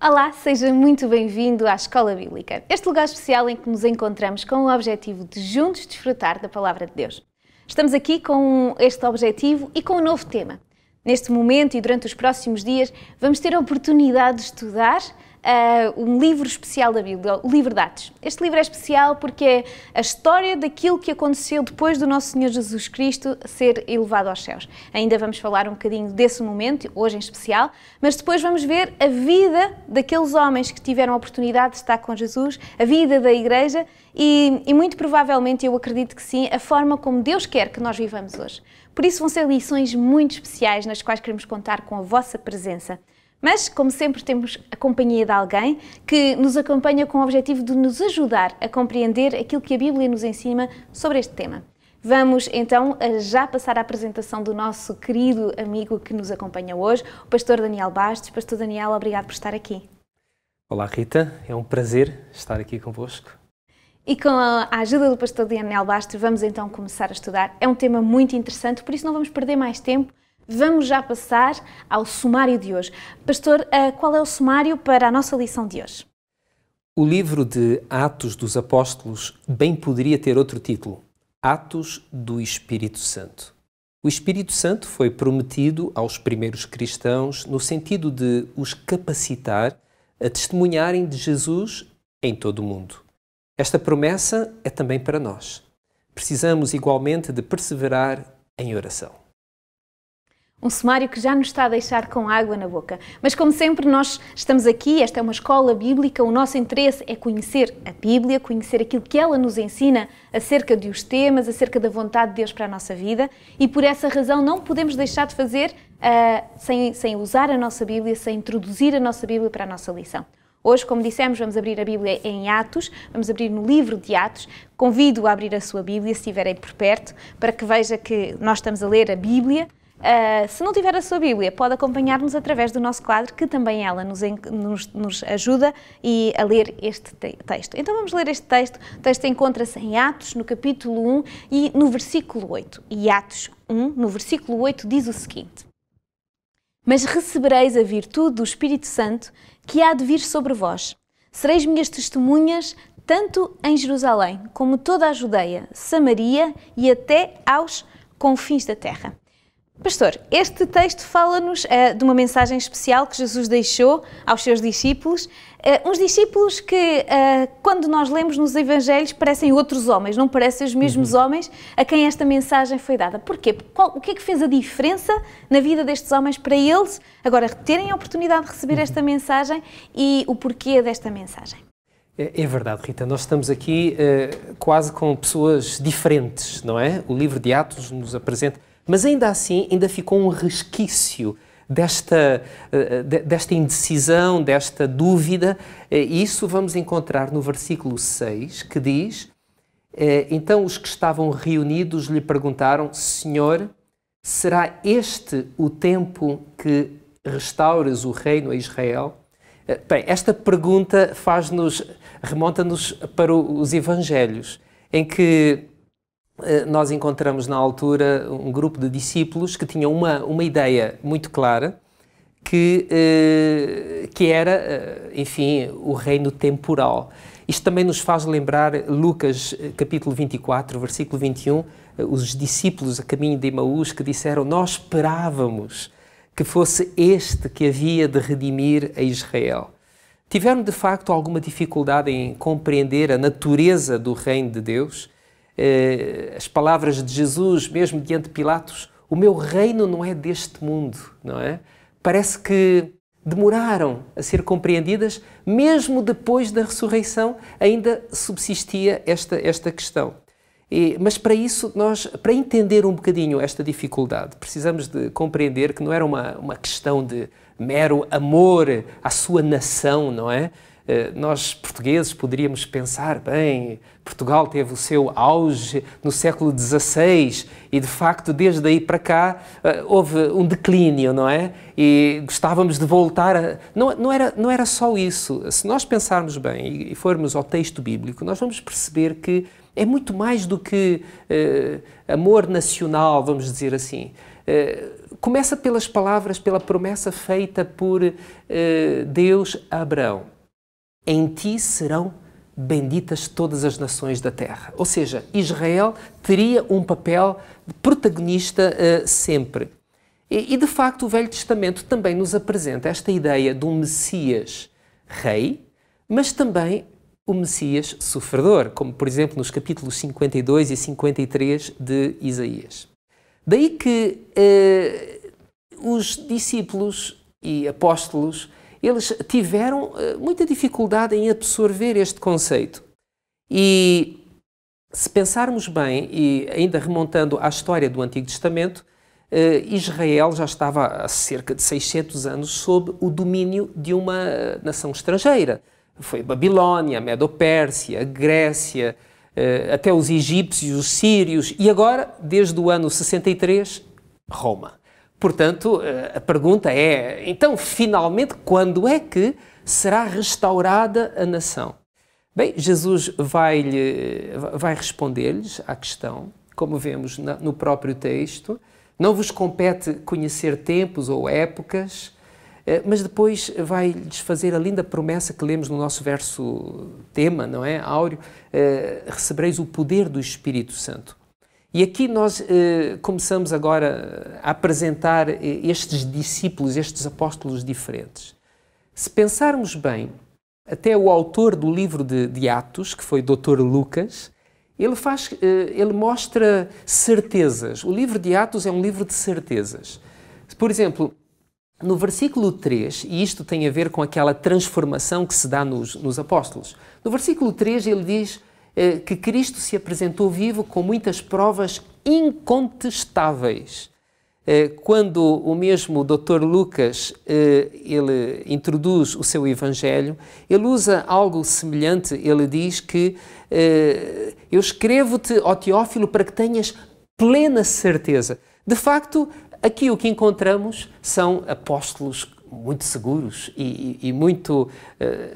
Olá, seja muito bem-vindo à Escola Bíblica, este lugar especial em que nos encontramos com o objetivo de juntos desfrutar da Palavra de Deus. Estamos aqui com este objetivo e com um novo tema. Neste momento e durante os próximos dias vamos ter a oportunidade de estudar um livro especial da Bíblia, o livro de Atos. Este livro é especial porque é a história daquilo que aconteceu depois do nosso Senhor Jesus Cristo ser elevado aos céus. Ainda vamos falar um bocadinho desse momento, hoje em especial, mas depois vamos ver a vida daqueles homens que tiveram a oportunidade de estar com Jesus, a vida da Igreja e muito provavelmente, eu acredito que sim, a forma como Deus quer que nós vivamos hoje. Por isso vão ser lições muito especiais nas quais queremos contar com a vossa presença. Mas, como sempre, temos a companhia de alguém que nos acompanha com o objetivo de nos ajudar a compreender aquilo que a Bíblia nos ensina sobre este tema. Vamos, então, já passar à apresentação do nosso querido amigo que nos acompanha hoje, o pastor Daniel Bastos. Pastor Daniel, obrigado por estar aqui. Olá, Rita. É um prazer estar aqui convosco. E com a ajuda do pastor Daniel Bastos, vamos então começar a estudar. É um tema muito interessante, por isso não vamos perder mais tempo. Vamos já passar ao sumário de hoje. Pastor, qual é o sumário para a nossa lição de hoje? O livro de Atos dos Apóstolos bem poderia ter outro título: Atos do Espírito Santo. O Espírito Santo foi prometido aos primeiros cristãos no sentido de os capacitar a testemunharem de Jesus em todo o mundo. Esta promessa é também para nós. Precisamos igualmente de perseverar em oração. Um sumário que já nos está a deixar com água na boca. Mas como sempre nós estamos aqui, esta é uma escola bíblica, o nosso interesse é conhecer a Bíblia, conhecer aquilo que ela nos ensina acerca dos temas, acerca da vontade de Deus para a nossa vida e por essa razão não podemos deixar de fazer sem usar a nossa Bíblia, sem introduzir a nossa Bíblia para a nossa lição. Hoje, como dissemos, vamos abrir a Bíblia em Atos, vamos abrir no livro de Atos. Convido a abrir a sua Bíblia, se estiver aí por perto, para que veja que nós estamos a ler a Bíblia. Se não tiver a sua Bíblia, pode acompanhar-nos através do nosso quadro, que também ela nos ajuda a ler este texto. Então vamos ler este texto. O texto encontra-se em Atos, no capítulo 1 e no versículo 8. E Atos 1, no versículo 8, diz o seguinte: Mas recebereis a virtude do Espírito Santo, que há de vir sobre vós. Sereis minhas testemunhas, tanto em Jerusalém, como toda a Judeia, Samaria e até aos confins da terra. Pastor, este texto fala-nos de uma mensagem especial que Jesus deixou aos seus discípulos, uns discípulos que, quando nós lemos nos Evangelhos, parecem outros homens, não parecem os mesmos homens a quem esta mensagem foi dada. Porquê? O que é que fez a diferença na vida destes homens para eles agora terem a oportunidade de receber esta mensagem e o porquê desta mensagem? É verdade, Rita. Nós estamos aqui quase com pessoas diferentes, não é? O livro de Atos nos apresenta. Mas ainda assim, ainda ficou um resquício desta indecisão, desta dúvida. E isso vamos encontrar no versículo 6, que diz: Então os que estavam reunidos lhe perguntaram: Senhor, será este o tempo que restauras o reino a Israel? Bem, esta pergunta remonta-nos para os Evangelhos, em que nós encontramos na altura um grupo de discípulos que tinham uma ideia muito clara, que era, enfim, o reino temporal. Isto também nos faz lembrar Lucas, capítulo 24, versículo 21, os discípulos a caminho de Emaús que disseram: nós esperávamos que fosse este que havia de redimir a Israel. Tiveram, de facto, alguma dificuldade em compreender a natureza do reino de Deus. As palavras de Jesus, mesmo diante de Pilatos: o meu reino não é deste mundo, não é? Parece que demoraram a ser compreendidas, mesmo depois da ressurreição ainda subsistia esta questão. Mas para isso, para entender um bocadinho esta dificuldade, precisamos de compreender que não era uma questão de mero amor à sua nação, não é? Nós, portugueses, poderíamos pensar, bem, Portugal teve o seu auge no século XVI e, de facto, desde aí para cá houve um declínio, não é? E gostávamos de voltar a... Não era só isso. Se nós pensarmos bem e formos ao texto bíblico, nós vamos perceber que é muito mais do que amor nacional, vamos dizer assim. Começa pelas palavras, pela promessa feita por Deus a Abraão. Em ti serão benditas todas as nações da terra. Ou seja, Israel teria um papel de protagonista sempre. E, de facto, o Velho Testamento também nos apresenta esta ideia de um Messias rei, mas também o Messias sofredor, como, por exemplo, nos capítulos 52 e 53 de Isaías. Daí que os discípulos e apóstolos, eles tiveram muita dificuldade em absorver este conceito. E se pensarmos bem, e ainda remontando à história do Antigo Testamento, Israel já estava há cerca de 600 anos sob o domínio de uma nação estrangeira. Foi a Babilónia, a Medo-Pérsia, a Grécia, até os egípcios, os sírios e agora, desde o ano 63, Roma. Portanto, a pergunta é, então, finalmente, quando é que será restaurada a nação? Bem, Jesus vai responder-lhes à questão, como vemos no próprio texto. Não vos compete conhecer tempos ou épocas, mas depois vai-lhes fazer a linda promessa que lemos no nosso verso tema, não é? Áureo, recebereis o poder do Espírito Santo. E aqui nós começamos agora a apresentar estes discípulos, estes apóstolos diferentes. Se pensarmos bem, até o autor do livro de Atos, que foi Dr. Lucas, ele mostra certezas. O livro de Atos é um livro de certezas. Por exemplo, no versículo 3, e isto tem a ver com aquela transformação que se dá nos apóstolos, no versículo 3 ele diz que Cristo se apresentou vivo com muitas provas incontestáveis. Quando o mesmo Dr. Lucas ele introduz o seu Evangelho, ele usa algo semelhante, ele diz que eu escrevo-te, ó Teófilo, para que tenhas plena certeza. De facto, aqui o que encontramos são apóstolos muito seguros e muito,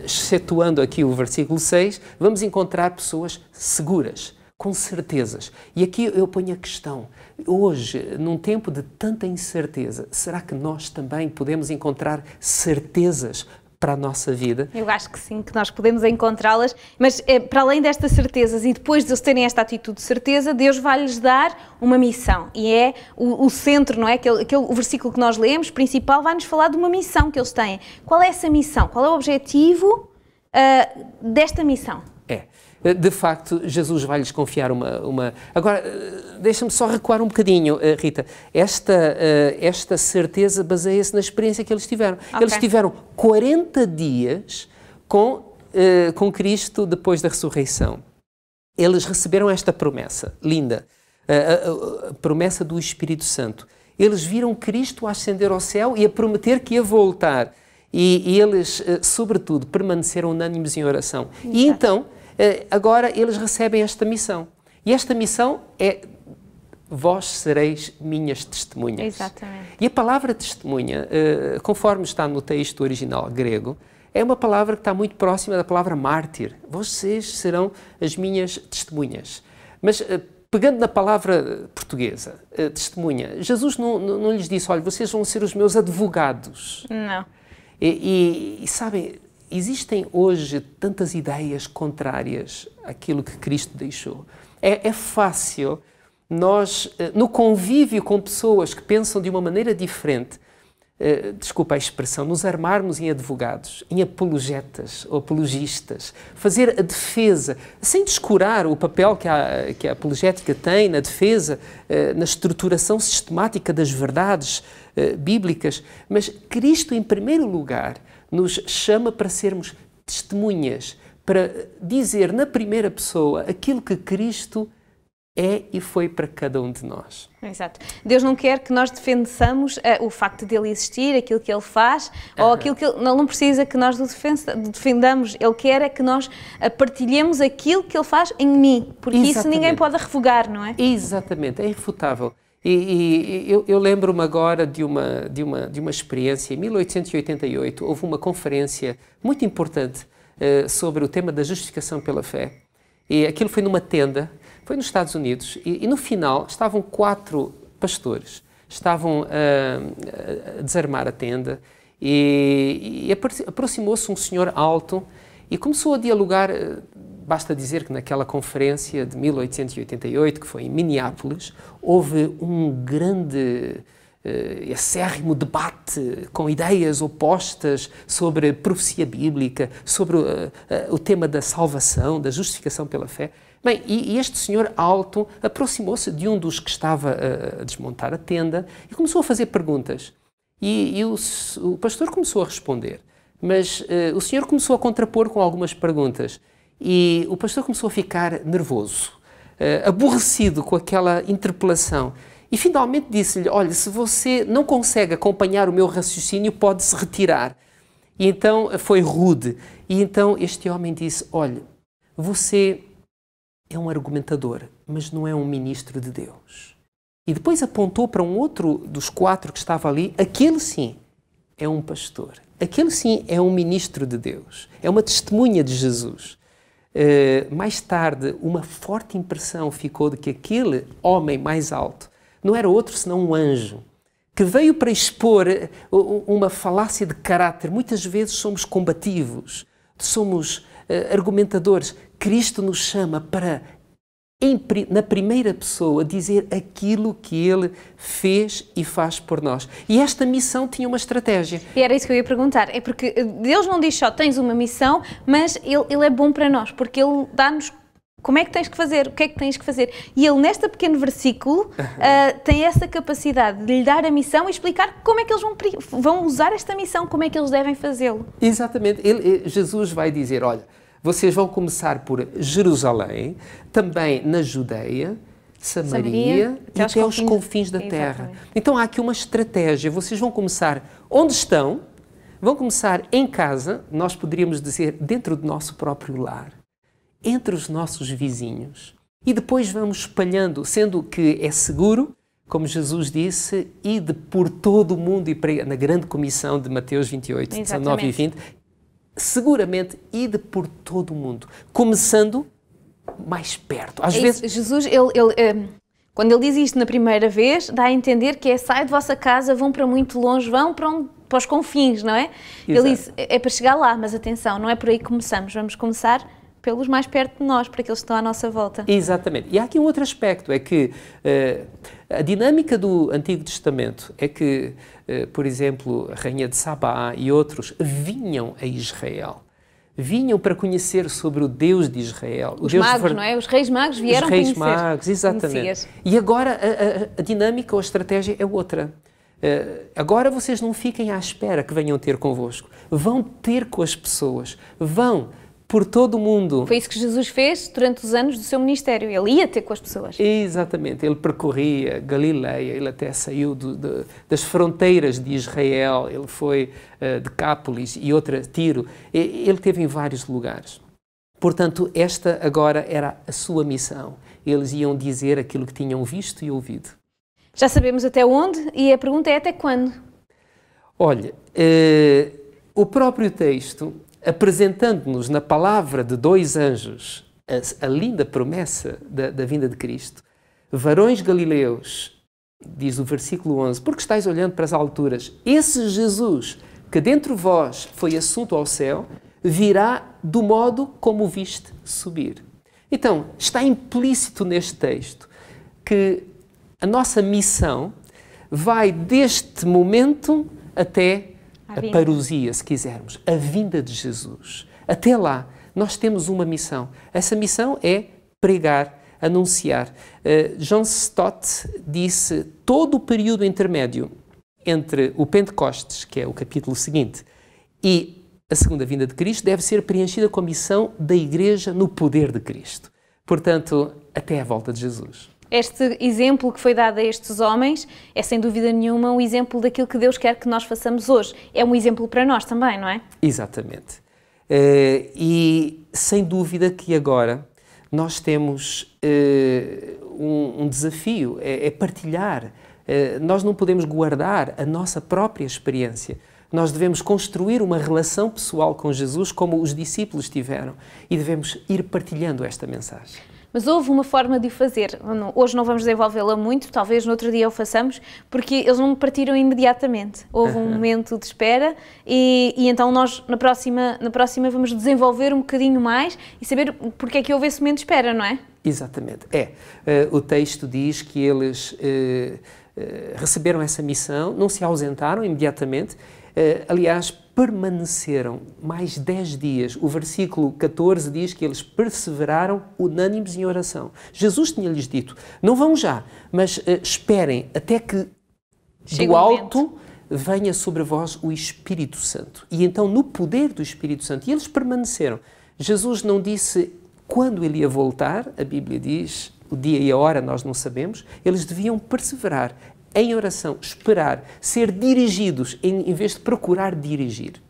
excetuando aqui o versículo 6, vamos encontrar pessoas seguras, com certezas. E aqui eu ponho a questão, hoje, num tempo de tanta incerteza, será que nós também podemos encontrar certezas para a nossa vida? Eu acho que sim, que nós podemos encontrá-las, mas para além destas certezas e depois de eles terem esta atitude de certeza, Deus vai-lhes dar uma missão e é o centro, não é? O versículo que nós lemos, principal, vai-nos falar de uma missão que eles têm. Qual é essa missão? Qual é o objetivo desta missão? De facto, Jesus vai-lhes confiar uma... Agora, deixa-me só recuar um bocadinho, Rita. Esta certeza baseia-se na experiência que eles tiveram. Okay. Eles tiveram 40 dias com Cristo depois da ressurreição. Eles receberam esta promessa linda, a promessa do Espírito Santo. Eles viram Cristo a ascender ao céu e a prometer que ia voltar. E eles, sobretudo, permaneceram unânimes em oração. Exato. E então... agora eles recebem esta missão. E esta missão é: vós sereis minhas testemunhas. Exatamente. E a palavra testemunha, conforme está no texto original grego, é uma palavra que está muito próxima da palavra mártir. Vocês serão as minhas testemunhas. Mas, pegando na palavra portuguesa, testemunha, Jesus não lhes disse: olha, vocês vão ser os meus advogados. Não. E sabem... Existem hoje tantas ideias contrárias àquilo que Cristo deixou. É fácil nós, no convívio com pessoas que pensam de uma maneira diferente, desculpa a expressão, nos armarmos em advogados, em apologetas ou apologistas, fazer a defesa, sem descurar o papel que a apologética tem na defesa, na estruturação sistemática das verdades bíblicas, mas Cristo, em primeiro lugar, nos chama para sermos testemunhas, para dizer na primeira pessoa aquilo que Cristo é e foi para cada um de nós. Exato. Deus não quer que nós defendamos o facto dele existir, aquilo que ele faz, ou aquilo que ele não precisa que nós o defendamos. Ele quer é que nós partilhemos aquilo que ele faz em mim, porque isso ninguém pode revogar, não é? Exatamente, é irrefutável. E eu lembro-me agora de uma experiência. Em 1888 houve uma conferência muito importante sobre o tema da justificação pela fé. E aquilo foi numa tenda, foi nos Estados Unidos, e no final estavam 4 pastores estavam a desarmar a tenda e aproximou-se um senhor alto e começou a dialogar. Basta dizer que naquela conferência de 1888, que foi em Minneapolis, houve um grande acérrimo debate com ideias opostas sobre profecia bíblica, sobre o tema da salvação, da justificação pela fé. Bem, e este senhor alto aproximou-se de um dos que estava a desmontar a tenda e começou a fazer perguntas. E o pastor começou a responder, mas o senhor começou a contrapor com algumas perguntas. E o pastor começou a ficar nervoso, aborrecido com aquela interpelação. E finalmente disse-lhe, olha, se você não consegue acompanhar o meu raciocínio, pode-se retirar. E então foi rude. E então este homem disse, olha, você é um argumentador, mas não é um ministro de Deus. E depois apontou para um outro dos 4 que estava ali, aquele sim é um pastor. Aquele sim é um ministro de Deus. É uma testemunha de Jesus. Mais tarde, uma forte impressão ficou de que aquele homem mais alto não era outro senão um anjo, que veio para expor uma falácia de caráter. Muitas vezes somos combativos, somos argumentadores. Cristo nos chama para, na primeira pessoa, dizer aquilo que Ele fez e faz por nós. E esta missão tinha uma estratégia. E era isso que eu ia perguntar. É porque Deus não diz só tens uma missão, mas Ele é bom para nós, porque Ele dá-nos como é que tens que fazer, o que é que tens que fazer. E Ele, neste pequeno versículo, tem essa capacidade de lhe dar a missão e explicar como é que eles vão usar esta missão, como é que eles devem fazê-lo. Exatamente. Jesus vai dizer, olha, vocês vão começar por Jerusalém, também na Judeia, Samaria e até aos confins da terra. Então há aqui uma estratégia. Vocês vão começar onde estão, vão começar em casa, nós poderíamos dizer dentro do nosso próprio lar, entre os nossos vizinhos. E depois vamos espalhando, sendo que é seguro, como Jesus disse, ide por todo o mundo e prega, na grande comissão de Mateus 28, 19 e 20, seguramente ide por todo o mundo, começando mais perto. Às vezes Jesus, quando ele diz isto na primeira vez, dá a entender que sai de vossa casa, vão para muito longe, vão para os confins, não é? Exato. Ele diz, é para chegar lá, mas atenção, não é por aí que começamos, vamos começar pelos mais perto de nós, para aqueles que estão à nossa volta. Exatamente. E há aqui um outro aspecto, é que a dinâmica do Antigo Testamento é que, por exemplo, a rainha de Sabá e outros vinham a Israel. Vinham para conhecer sobre o Deus de Israel. Os magos, não é? Os reis magos vieram conhecer. Os reis magos, exatamente. E agora a dinâmica ou a estratégia é outra. Agora vocês não fiquem à espera que venham ter convosco. Vão ter com as pessoas. Vão por todo o mundo. Foi isso que Jesus fez durante os anos do seu ministério. Ele ia ter com as pessoas. Exatamente. Ele percorria Galileia, ele até saiu das fronteiras de Israel, ele foi Decápolis e outra, Tiro. Ele esteve em vários lugares. Portanto, esta agora era a sua missão. Eles iam dizer aquilo que tinham visto e ouvido. Já sabemos até onde e a pergunta é até quando? Olha, o próprio texto, apresentando-nos na palavra de 2 anjos a linda promessa da vinda de Cristo. Varões galileus, diz o versículo 11, porque estáis olhando para as alturas, esse Jesus que dentro de vós foi assunto ao céu, virá do modo como o viste subir. Então, está implícito neste texto que a nossa missão vai deste momento até a parousia, se quisermos, a vinda de Jesus. Até lá, nós temos uma missão. Essa missão é pregar, anunciar. John Stott disse, todo o período intermédio entre o Pentecostes, que é o capítulo seguinte, e a segunda vinda de Cristo, deve ser preenchida com a missão da Igreja no poder de Cristo. Portanto, até a volta de Jesus. Este exemplo que foi dado a estes homens é, sem dúvida nenhuma, um exemplo daquilo que Deus quer que nós façamos hoje. É um exemplo para nós também, não é? Exatamente. E, sem dúvida, que agora nós temos um desafio, é partilhar. Nós não podemos guardar a nossa própria experiência. Nós devemos construir uma relação pessoal com Jesus como os discípulos tiveram e devemos ir partilhando esta mensagem. mas houve uma forma de o fazer. Hoje não vamos desenvolvê-la muito, talvez no outro dia o façamos, porque eles não partiram imediatamente. Houve um momento de espera e então nós na próxima vamos desenvolver um bocadinho mais e saber porque é que houve esse momento de espera, não é? Exatamente. O texto diz que eles receberam essa missão, não se ausentaram imediatamente, aliás, permaneceram mais 10 dias. O versículo 14 diz que eles perseveraram unânimes em oração. Jesus tinha-lhes dito, não vão já, mas esperem até que do alto venha sobre vós o Espírito Santo. E então, no poder do Espírito Santo, e eles permaneceram. Jesus não disse quando ele ia voltar, a Bíblia diz, o dia e a hora nós não sabemos, eles deviam perseverar em oração, esperar, ser dirigidos em vez de procurar dirigir.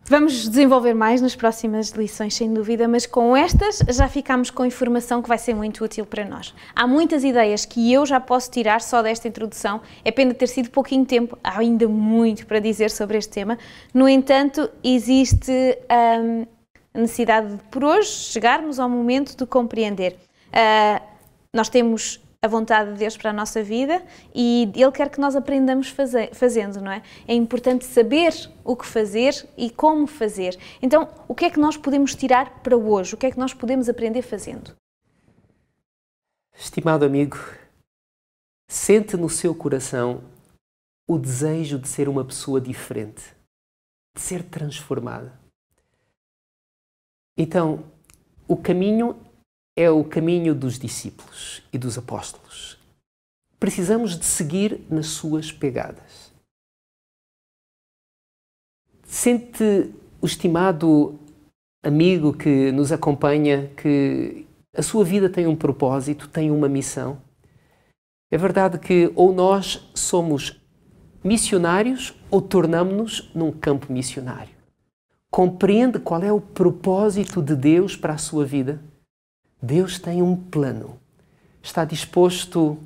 Vamos desenvolver mais nas próximas lições, sem dúvida, mas com estas já ficamos com informação que vai ser muito útil para nós. Há muitas ideias que eu já posso tirar só desta introdução, é pena ter sido pouquinho tempo, há ainda muito para dizer sobre este tema. No entanto, existe a necessidade de, por hoje, chegarmos ao momento de compreender. Nós temos a vontade de Deus para a nossa vida e Ele quer que nós aprendamos fazendo, não é? É importante saber o que fazer e como fazer. Então, o que é que nós podemos tirar para hoje? O que é que nós podemos aprender fazendo? Estimado amigo, sente no seu coração o desejo de ser uma pessoa diferente, de ser transformada. Então, o caminho é o caminho dos discípulos e dos apóstolos. Precisamos de seguir nas suas pegadas. Sente o estimado amigo que nos acompanha que a sua vida tem um propósito, tem uma missão. É verdade que ou nós somos missionários ou tornamos-nos num campo missionário. Compreende qual é o propósito de Deus para a sua vida? Deus tem um plano. Está disposto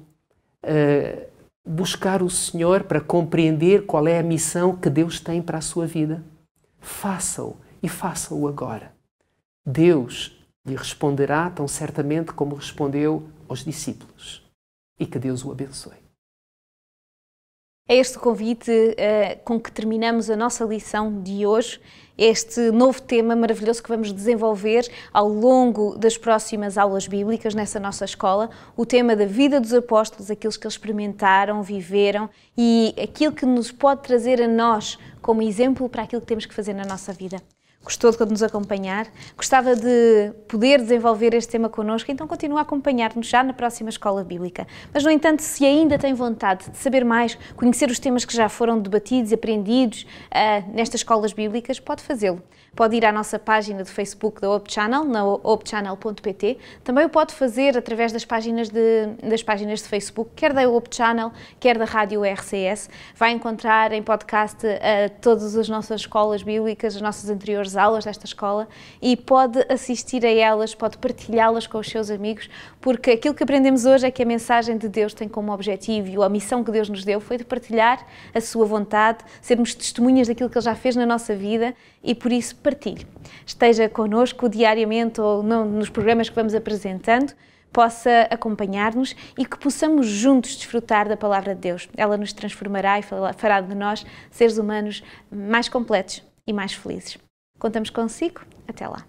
a buscar o Senhor para compreender qual é a missão que Deus tem para a sua vida? Faça-o e faça-o agora. Deus lhe responderá tão certamente como respondeu aos discípulos. E que Deus o abençoe. É este o convite com que terminamos a nossa lição de hoje, este novo tema maravilhoso que vamos desenvolver ao longo das próximas aulas bíblicas nessa nossa escola, o tema da vida dos apóstolos, aqueles que eles experimentaram, viveram e aquilo que nos pode trazer a nós como exemplo para aquilo que temos que fazer na nossa vida. Gostou de nos acompanhar? Gostava de poder desenvolver este tema connosco? Então continua a acompanhar-nos já na próxima Escola Bíblica. Mas, no entanto, se ainda tem vontade de saber mais, conhecer os temas que já foram debatidos e aprendidos nestas escolas bíblicas, pode fazê-lo. Pode ir à nossa página do Facebook da Hope Channel, na hopechannel.pt. Também o pode fazer através das páginas de Facebook, quer da Hope Channel, quer da Rádio RCS. Vai encontrar em podcast todas as nossas escolas bíblicas, as nossas anteriores aulas desta escola e pode assistir a elas, pode partilhá-las com os seus amigos, porque aquilo que aprendemos hoje é que a mensagem de Deus tem como objetivo e a missão que Deus nos deu foi de partilhar a sua vontade, sermos testemunhas daquilo que Ele já fez na nossa vida e por isso partilhe. Esteja connosco diariamente ou nos programas que vamos apresentando, possa acompanhar-nos e que possamos juntos desfrutar da Palavra de Deus. Ela nos transformará e fará de nós seres humanos mais completos e mais felizes. Contamos consigo. Até lá.